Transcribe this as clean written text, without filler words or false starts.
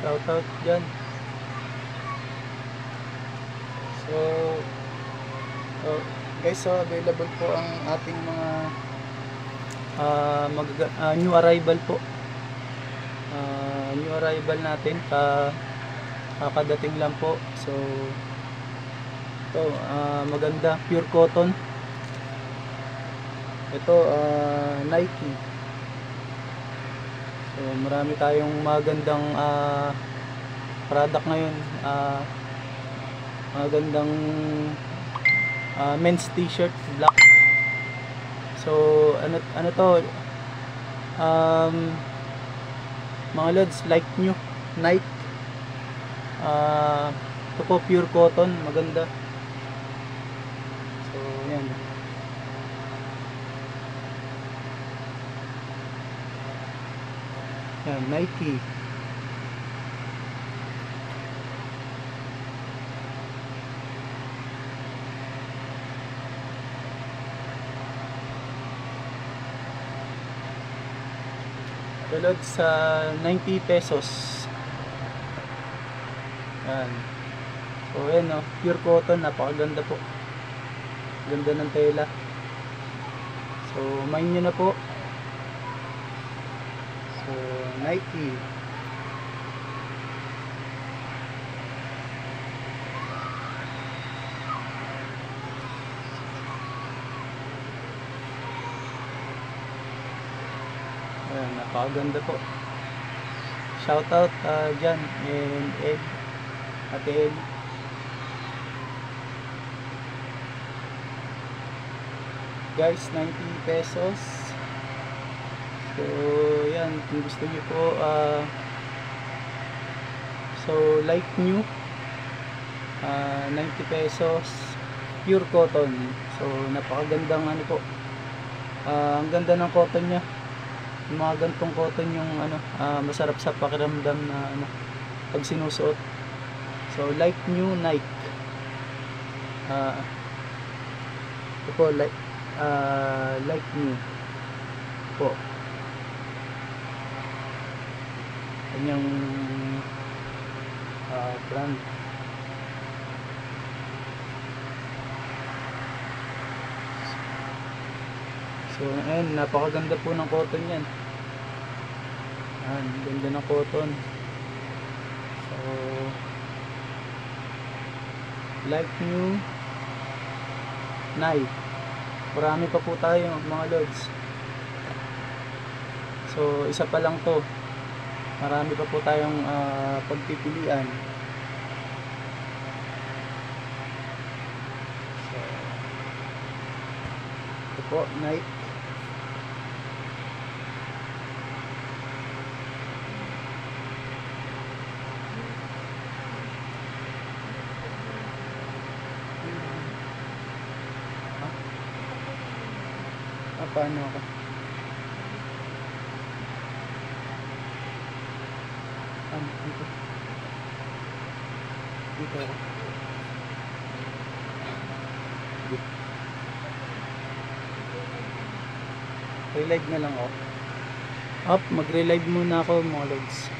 Shoutout dyan. So, guys, so available po ang ating mga new arrival po. New arrival natin, kakadating lang po. So, ito, maganda, pure cotton. Ito, Nike. So, marami tayong magandang product ngayon. Magandang men's t-shirt, black. So, ano to? Mga lods, like new, Nike. Ito po, pure cotton, maganda. So, yan. Yan, Nike. Tulad sa 90 pesos. Yan. So, yan, no? Pure cotton, napakaganda po. Ganda ng tela. So, mine nyo na po. So, Nike. Ayan, napakaganda po. Shoutout dyan, and Ed, Ate Ed. Guys, 90 pesos. So, yan, kung gusto nyo po, so, like new, 90 pesos, pure cotton. So, napakagandang ano po, ang ganda ng cotton nya. Yung mga gantong cotton yung masarap sa pakiramdam na pag sinusuot. So, like new Nike. Ito po, like new po. Kanyang brand. So, ayan, napakaganda po ng cotton yan. Ayan, ganda ng cotton. So, like new Nike. Marami pa po tayo mga lods. So, isa pa lang to. Marami pa po tayong pagpipilian. So, ito po, Nike. Paano ako? Dito. Dito ako. Dito. Relive na lang ako. Magre-live muna ako mga lods.